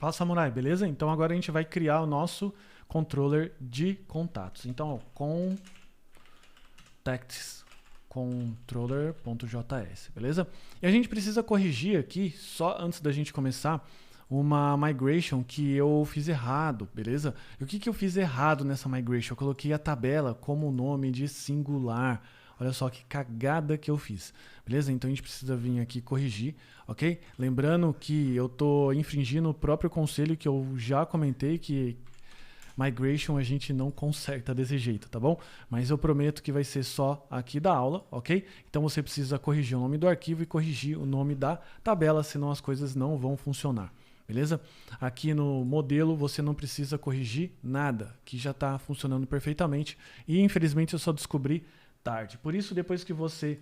Fala, Samurai, beleza? Então agora a gente vai criar o nosso controller de contatos. Então, ó, contacts controller.js, beleza? E a gente precisa corrigir aqui, só antes da gente começar, uma migration que eu fiz errado, beleza? E o que eu fiz errado nessa migration? Eu coloquei a tabela como nome de singular. Olha só que cagada que eu fiz, beleza? Então a gente precisa vir aqui corrigir, ok? Lembrando que eu tô infringindo o próprio conselho que eu já comentei, que migration a gente não conserta desse jeito, tá bom? Mas eu prometo que vai ser só aqui da aula, ok? Então você precisa corrigir o nome do arquivo e corrigir o nome da tabela, senão as coisas não vão funcionar. Beleza? Aqui no modelo você não precisa corrigir nada, que já está funcionando perfeitamente e infelizmente eu só descobri tarde. Por isso, depois que você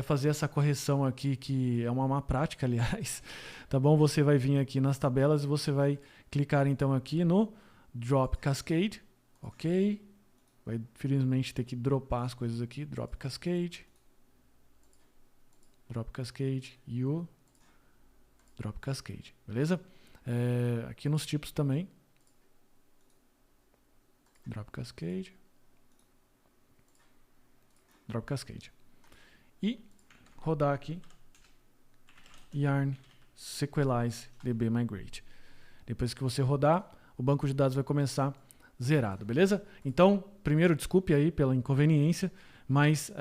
fazer essa correção aqui, que é uma má prática, aliás, tá bom? Você vai vir aqui nas tabelas e você vai clicar então aqui no Drop Cascade, ok? Vai infelizmente ter que dropar as coisas aqui, Drop Cascade e o Drop Cascade, beleza? Aqui nos tipos também, Drop Cascade e rodar aqui yarn sequelize db migrate. Depois que você rodar, o banco de dados vai começar zerado, beleza? Então, primeiro, desculpe aí pela inconveniência, mas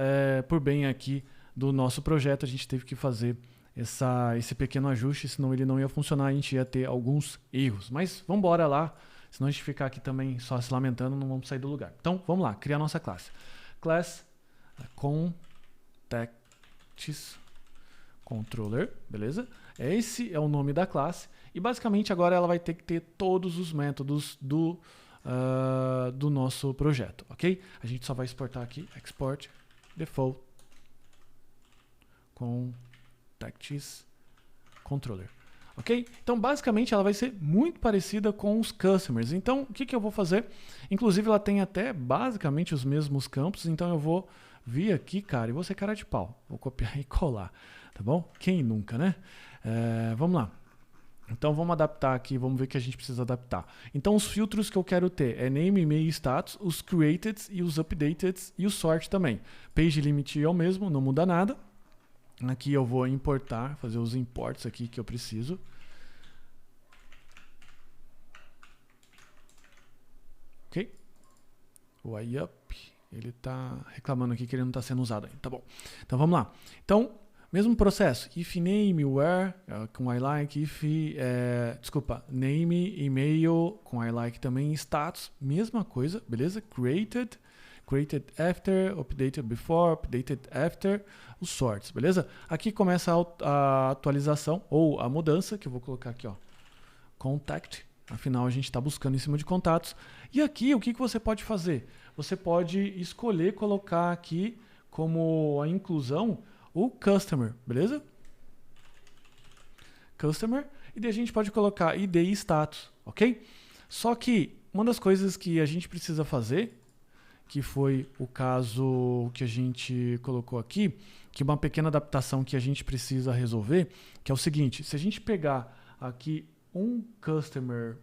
por bem aqui do nosso projeto, a gente teve que fazer esse pequeno ajuste, senão ele não ia funcionar, a gente ia ter alguns erros. Mas vamos embora lá, senão a gente ficar aqui também só se lamentando, não vamos sair do lugar. Então, vamos lá, criar nossa classe. Class contacts controller, beleza? Esse é o nome da classe e basicamente agora ela vai ter que ter todos os métodos do nosso projeto, ok? A gente só vai exportar aqui, export default contacts controller, ok? Então basicamente ela vai ser muito parecida com os customers. Então o que eu vou fazer? Inclusive ela tem até basicamente os mesmos campos, então eu vou vir aqui, cara, e vou ser cara de pau. Vou copiar e colar, tá bom? Quem nunca, né? Vamos lá. Então vamos adaptar aqui, vamos ver o que a gente precisa adaptar. Então os filtros que eu quero ter é name, e-mail e status, os created e os updated e o sort também. Page limit é o mesmo, não muda nada. Aqui eu vou importar, fazer os imports aqui que eu preciso. Ok? O IUP, ele está reclamando aqui que ele não está sendo usado ainda. Tá bom. Então vamos lá. Então, mesmo processo. If name, where, com I like. If, name, e-mail, com I like também. Status, mesma coisa, beleza? Created after, updated before, updated after, os sorts, beleza? Aqui começa a atualização ou a mudança, que eu vou colocar aqui, ó, contact, afinal a gente está buscando em cima de contatos. E aqui o que você pode fazer? Você pode escolher colocar aqui como a inclusão o customer, beleza? Customer, e daí a gente pode colocar ID e status, ok? Só que uma das coisas que a gente precisa fazer, que foi o caso que a gente colocou aqui, que é uma pequena adaptação que a gente precisa resolver, que é o seguinte, se a gente pegar aqui um customer,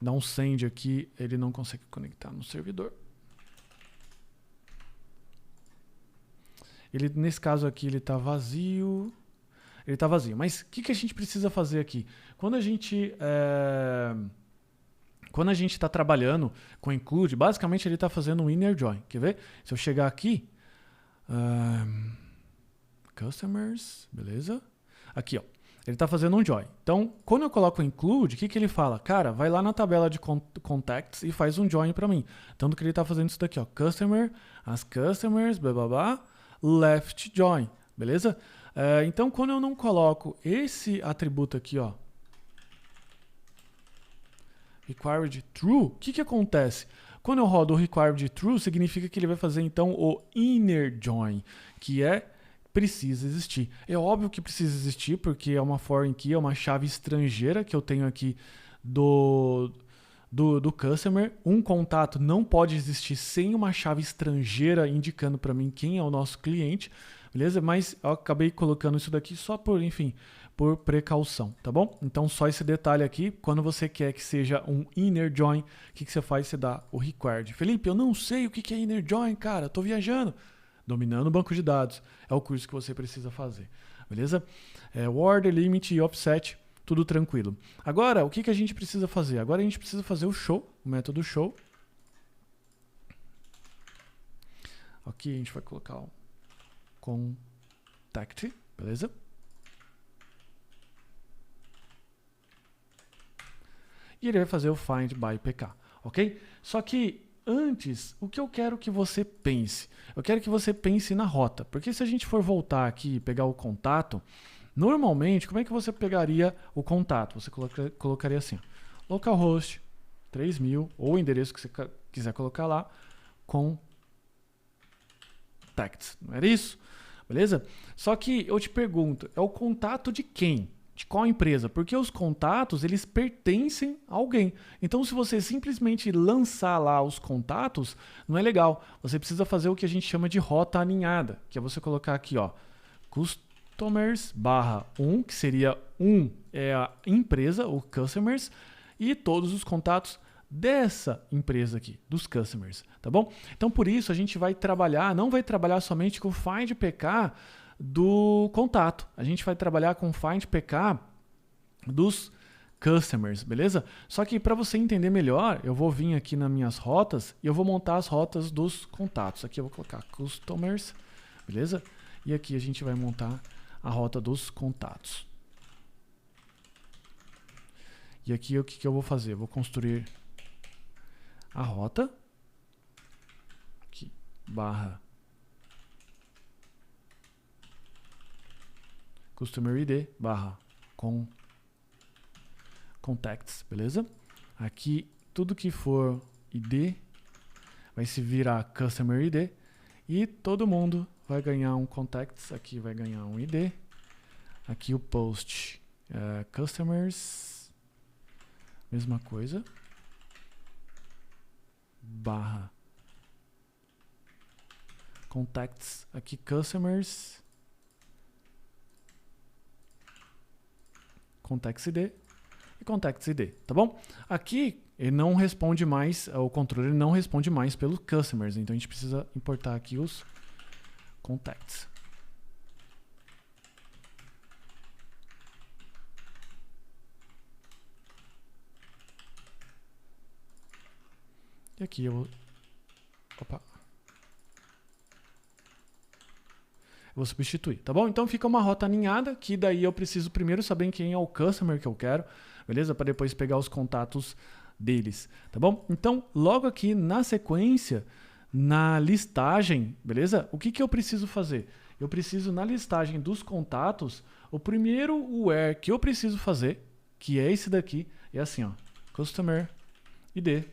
dá um send aqui, ele não consegue conectar no servidor. Ele, nesse caso aqui, ele está vazio. Ele está vazio. Mas o que a gente precisa fazer aqui? Quando a gente está trabalhando com include, basicamente ele está fazendo um inner join. Quer ver? Se eu chegar aqui, customers, beleza? Aqui, ó. Ele está fazendo um join. Então, quando eu coloco include, o que ele fala? Cara, vai lá na tabela de contacts e faz um join para mim. Tanto que ele está fazendo isso daqui, ó. Customer, as customers, blá blá blá, left join, beleza? Então, quando eu não coloco esse atributo aqui, ó, required true, o que acontece? Quando eu rodo o required true, significa que ele vai fazer então o inner join, que precisa existir. É óbvio que precisa existir, porque é uma foreign key, é uma chave estrangeira que eu tenho aqui do customer. Um contato não pode existir sem uma chave estrangeira indicando para mim quem é o nosso cliente, beleza? Mas eu acabei colocando isso daqui só por, enfim, por precaução, tá bom? Então só esse detalhe aqui, quando você quer que seja um inner join, o que você faz? Você dá o required. Felipe, eu não sei o que é inner join, cara, eu tô viajando. Dominando o banco de dados é o curso que você precisa fazer, beleza? Order, limit e offset, tudo tranquilo. Agora, o que a gente precisa fazer? Agora a gente precisa fazer o show, o método show. Aqui a gente vai colocar o contact, beleza? E ele vai fazer o find by pk, ok? Só que antes, o que eu quero que você pense? Eu quero que você pense na rota, porque se a gente for voltar aqui e pegar o contato, normalmente, como é que você pegaria o contato? Você colocaria assim, ó, localhost 3000, ou o endereço que você quiser colocar lá, contacts, não era isso? Beleza? Só que eu te pergunto, é o contato de quem? De qual empresa? Porque os contatos, eles pertencem a alguém. Então, se você simplesmente lançar lá os contatos, não é legal. Você precisa fazer o que a gente chama de rota alinhada, que é você colocar aqui, ó, customers /1, que seria é a empresa, o customers, e todos os contatos dessa empresa aqui, dos customers, tá bom? Então, por isso, a gente vai trabalhar, não vai trabalhar somente com o find PK do contato. A gente vai trabalhar com find PK dos customers, beleza? Só que para você entender melhor, eu vou vir aqui nas minhas rotas e eu vou montar as rotas dos contatos. Aqui eu vou colocar customers, beleza? E aqui a gente vai montar a rota dos contatos. E aqui o que eu vou fazer? Eu vou construir a rota aqui, barra customer ID barra contacts, beleza? Aqui tudo que for ID vai se virar customer ID e todo mundo vai ganhar um contacts, aqui vai ganhar um ID, aqui o post customers, mesma coisa, barra contacts, aqui customers, contacts ID e contacts ID, tá bom? Aqui ele não responde mais, o controller não responde mais pelos customers, então a gente precisa importar aqui os contacts. E aqui eu vou... Opa! Eu vou substituir, tá bom? Então fica uma rota alinhada, que daí eu preciso primeiro saber quem é o customer que eu quero, beleza? Para depois pegar os contatos deles, tá bom? Então, logo aqui na sequência, na listagem, beleza? O que eu preciso fazer? Eu preciso, na listagem dos contatos, o primeiro where que eu preciso fazer, que é esse daqui, é assim, ó, customer ID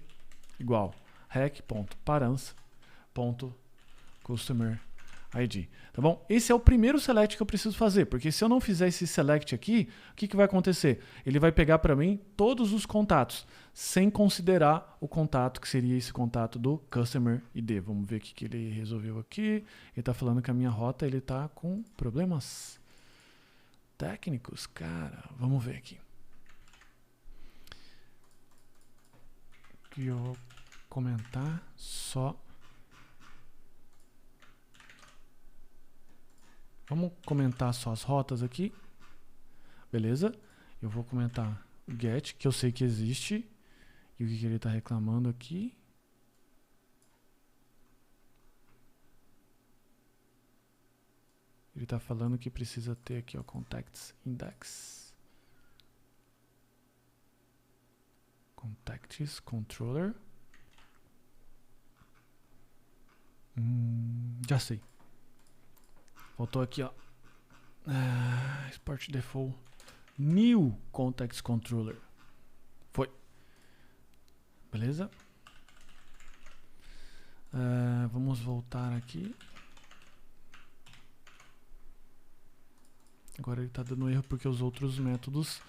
igual rec.parança.customer ID, tá bom? Esse é o primeiro select que eu preciso fazer, porque se eu não fizer esse select aqui, o que vai acontecer? Ele vai pegar para mim todos os contatos, sem considerar o contato, que seria esse contato do Customer ID. Vamos ver o que ele resolveu aqui. Ele está falando que a minha rota ele está com problemas técnicos, cara. Vamos ver aqui. Que eu vou comentar só. Vamos comentar só as rotas aqui. Beleza? Eu vou comentar o get, que eu sei que existe. E o que ele está reclamando aqui. Ele está falando que precisa ter aqui o contacts index. Contacts controller. Já sei. Voltou aqui, ó. Export default. New contacts controller. Foi. Beleza? Vamos voltar aqui. Agora ele está dando erro porque os outros métodos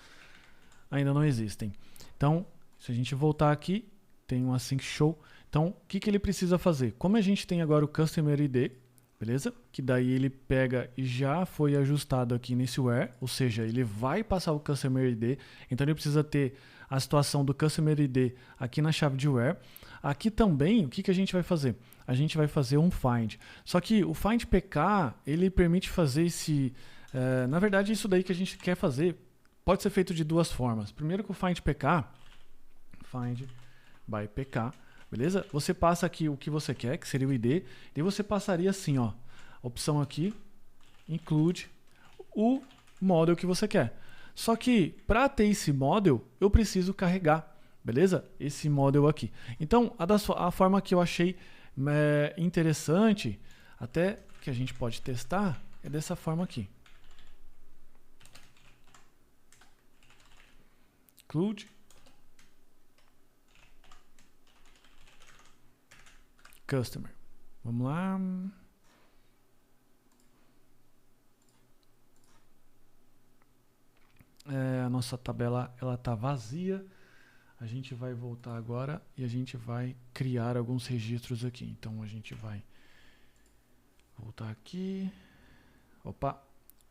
ainda não existem. Então, se a gente voltar aqui, tem um async show. Então, o que ele precisa fazer? Como a gente tem agora o Customer ID, beleza? Que daí ele pega e já foi ajustado aqui nesse where, ou seja, ele vai passar o Customer ID, então ele precisa ter a situação do Customer ID aqui na chave de where. Aqui também, o que a gente vai fazer? A gente vai fazer um find. Só que o find PK, ele permite fazer esse... na verdade, isso daí que a gente quer fazer pode ser feito de duas formas. Primeiro com o find PK, find by PK, beleza? Você passa aqui o que você quer, que seria o ID, e você passaria assim, ó, opção aqui, include o model que você quer. Só que para ter esse model, eu preciso carregar, beleza? Esse model aqui. Então, a forma que eu achei interessante, até que a gente pode testar, é dessa forma aqui. Include customer. Vamos lá. A nossa tabela ela está vazia. A gente vai voltar agora e a gente vai criar alguns registros aqui. Então a gente vai voltar aqui. Opa!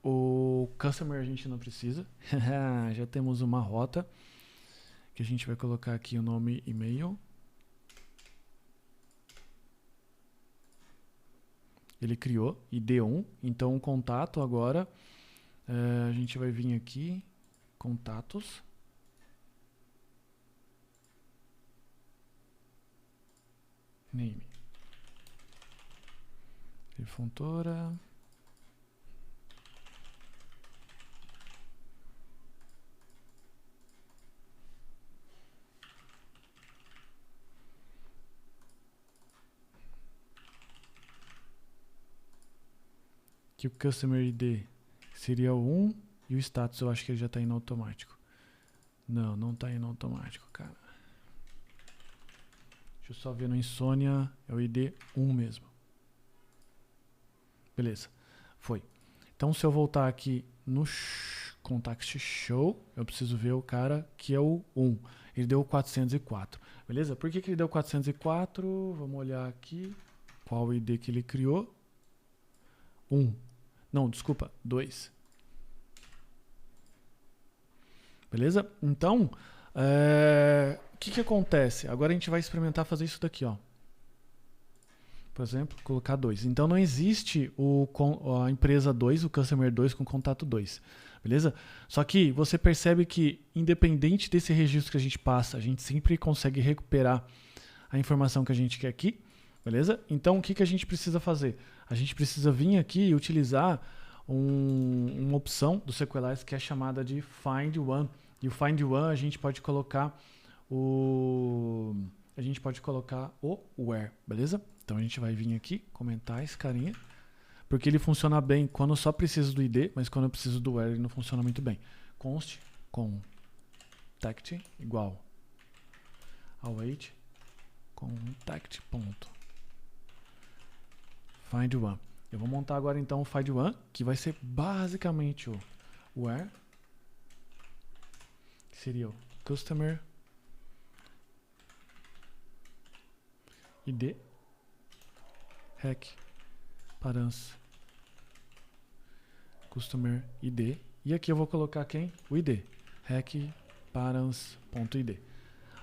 O customer a gente não precisa. Já temos uma rota que a gente vai colocar aqui o nome e-mail. Ele criou ID1, então o contato agora, a gente vai vir aqui, contatos. Name. Fontoura. Que o Customer ID seria o 1 e o status eu acho que ele já está indo automático. Não, não está indo automático, cara. Deixa eu só ver no Insônia, é o ID 1 mesmo. Beleza, foi. Então se eu voltar aqui no Contact Show, eu preciso ver o cara que é o 1. Ele deu 404, beleza? Por que ele deu 404? Vamos olhar aqui. Qual o ID que ele criou? 1. Não, desculpa, 2. Beleza? Então, o que acontece? Agora a gente vai experimentar fazer isso daqui, ó. Por exemplo, colocar 2. Então não existe a empresa 2, o customer 2 com contato 2. Beleza? Só que você percebe que, independente desse registro que a gente passa, a gente sempre consegue recuperar a informação que a gente quer aqui. Beleza? Então o que a gente precisa fazer? A gente precisa vir aqui e utilizar uma opção do SQLite que é chamada de Find One. E o Find One a gente pode colocar o where, beleza? Então a gente vai vir aqui, comentar esse carinha, porque ele funciona bem quando eu só preciso do ID, mas quando eu preciso do where ele não funciona muito bem. Const contact igual await contact ponto find one. Eu vou montar agora então o find one, que vai ser basicamente o where, que seria o customer ID hack params customer ID, e aqui eu vou colocar quem? O ID hack params.id,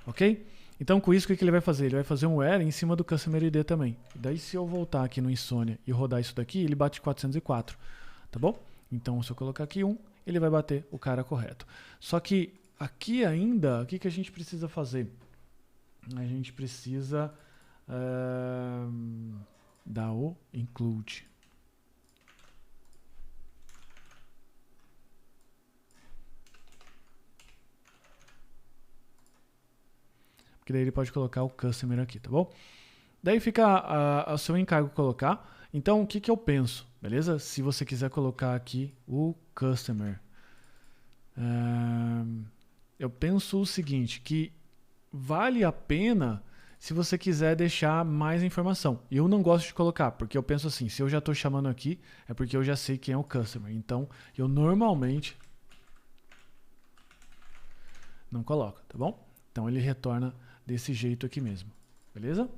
ok? Então com isso o que ele vai fazer? Ele vai fazer um where em cima do customer ID também. E daí se eu voltar aqui no Insônia e rodar isso daqui, ele bate 404, tá bom? Então se eu colocar aqui 1, ele vai bater o cara correto. Só que aqui ainda, o que a gente precisa fazer? A gente precisa dar o include. Porque daí ele pode colocar o customer aqui, tá bom? Daí fica a seu encargo colocar. Então, o que eu penso, beleza? Se você quiser colocar aqui o customer. Eu penso o seguinte, que vale a pena se você quiser deixar mais informação. Eu não gosto de colocar, porque eu penso assim, se eu já estou chamando aqui, é porque eu já sei quem é o customer. Então, eu normalmente não coloco, tá bom? Então, ele retorna desse jeito aqui mesmo, beleza?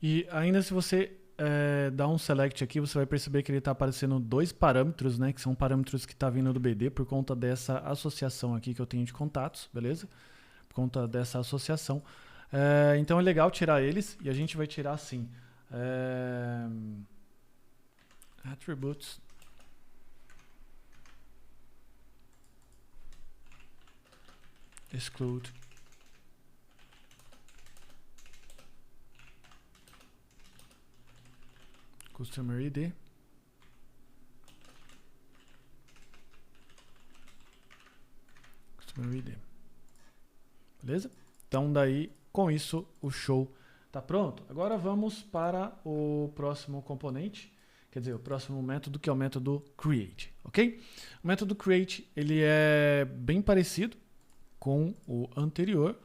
E ainda se você dar um select aqui, você vai perceber que ele está aparecendo dois parâmetros, né? Que são parâmetros que está vindo do BD por conta dessa associação aqui que eu tenho de contatos, beleza? Por conta dessa associação. Então é legal tirar eles e a gente vai tirar assim. Attributes. Exclude. Customer ID. Customer ID. Beleza? Então daí, com isso, o show tá pronto. Agora vamos para o próximo componente, quer dizer, o próximo método, que é o método create, ok? O método create, ele é bem parecido com o anterior.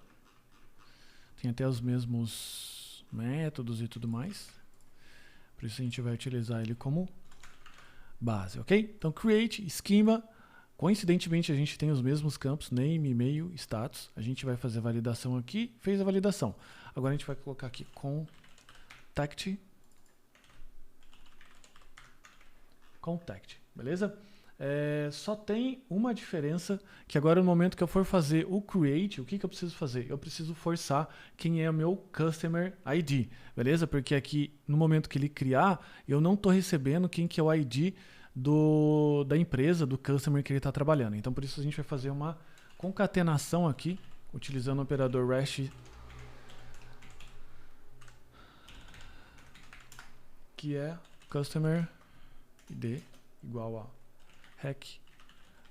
Tem até os mesmos métodos e tudo mais. Por isso a gente vai utilizar ele como base, ok? Então, create, schema. Coincidentemente, a gente tem os mesmos campos, name, e-mail, status. A gente vai fazer a validação aqui, fez a validação. Agora a gente vai colocar aqui contact, beleza? Só tem uma diferença, que agora no momento que eu for fazer o create, o que eu preciso fazer? Eu preciso forçar quem é o meu Customer ID, beleza? Porque aqui, no momento que ele criar, eu não estou recebendo quem que é o ID da empresa, do Customer que ele está trabalhando. Então, por isso a gente vai fazer uma concatenação aqui, utilizando o operador REST, que é Customer ID igual a hack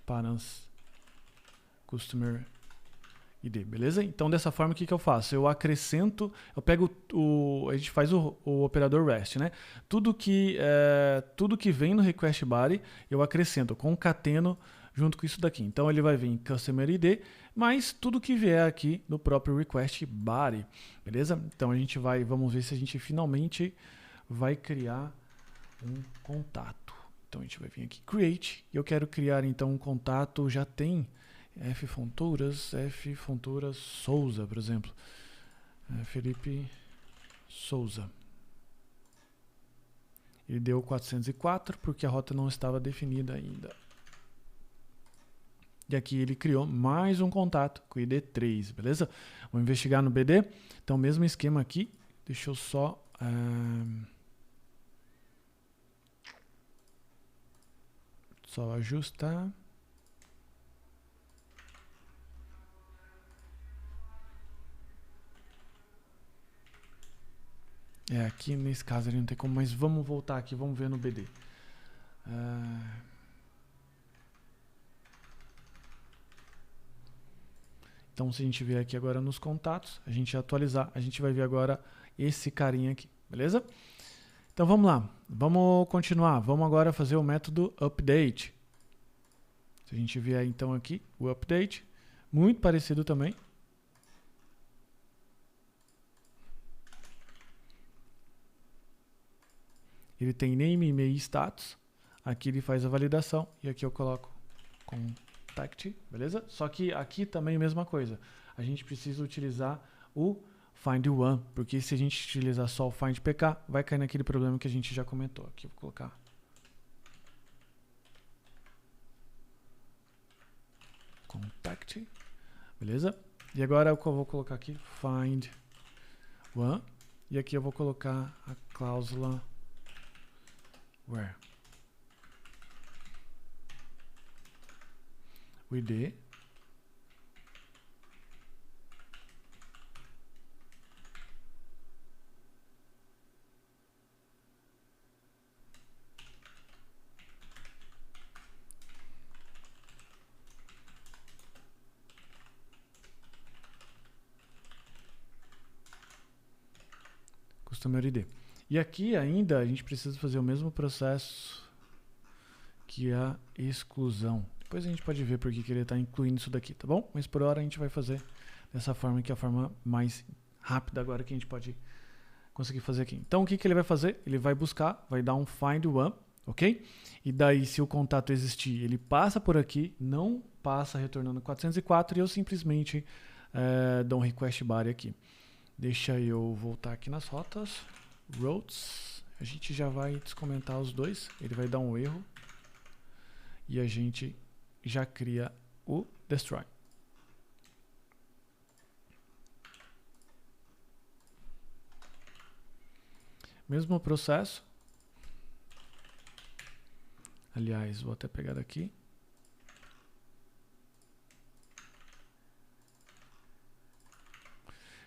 params customer ID, beleza? Então dessa forma o que eu faço? Eu acrescento, eu pego a gente faz o operador REST, né? Tudo que vem no request body eu acrescento, concateno junto com isso daqui. Então ele vai vir em customer ID, mas tudo que vier aqui no próprio request body, beleza? Então a gente vamos ver se a gente finalmente vai criar um contato. Então a gente vai vir aqui, create, e eu quero criar então um contato, já tem F Fonturas Souza, por exemplo. Felipe Souza. Ele deu 404 porque a rota não estava definida ainda. E aqui ele criou mais um contato com ID 3, beleza? Vou investigar no BD. Então mesmo esquema aqui, deixa eu só... Só ajustar. Aqui nesse caso ele não tem como, mas vamos voltar aqui, vamos ver no BD. Então se a gente vier aqui agora nos contatos, a gente atualizar, a gente vai ver agora esse carinha aqui, beleza? Então vamos lá, vamos continuar, vamos agora fazer o método update. Se a gente vier então aqui, o update, muito parecido também. Ele tem name, e-mail e status. Aqui ele faz a validação e aqui eu coloco contact, beleza? Só que aqui também a mesma coisa. A gente precisa utilizar o find one, porque se a gente utilizar só o find pk, vai cair naquele problema que a gente já comentou. Aqui eu vou colocar contact, beleza? E agora eu vou colocar aqui find one e aqui eu vou colocar a cláusula where o ID Customer ID. E aqui ainda a gente precisa fazer o mesmo processo que a exclusão. Depois a gente pode ver por que ele está incluindo isso daqui, tá bom? Mas por hora a gente vai fazer dessa forma, que é a forma mais rápida agora que a gente pode conseguir fazer aqui. Então o que ele vai fazer? Ele vai buscar, vai dar um find one, ok? E daí se o contato existir, ele passa por aqui, não passa retornando 404 e eu simplesmente dou um request body aqui. Deixa eu voltar aqui nas rotas. Routes, A gente já vai descomentar os dois, ele vai dar um erro e a gente já cria o destroy. Mesmo processo. Aliás, vou até pegar daqui.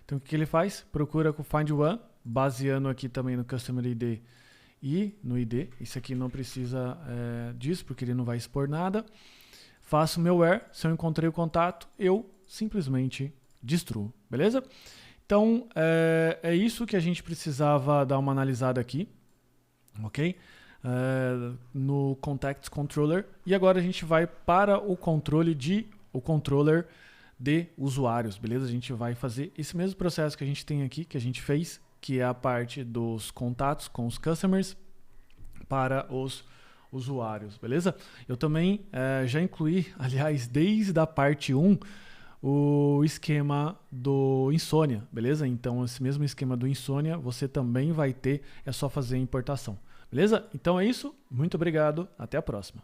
Então o que ele faz? Procura com o find one, baseando aqui também no customer ID e no ID. Isso aqui não precisa disso, porque ele não vai expor nada. Faço meu where, se eu encontrei o contato, eu simplesmente destruo, beleza? Então é isso que a gente precisava dar uma analisada aqui, ok? No Context Controller. E agora a gente vai para o controller de usuários, beleza? A gente vai fazer esse mesmo processo que a gente tem aqui, que a gente fez, que é a parte dos contatos com os customers para os usuários, beleza? Eu também já incluí, aliás, desde a parte 1, o esquema do Insomnia, beleza? Então, esse mesmo esquema do Insomnia, você também vai ter, é só fazer a importação, beleza? Então é isso, muito obrigado, até a próxima.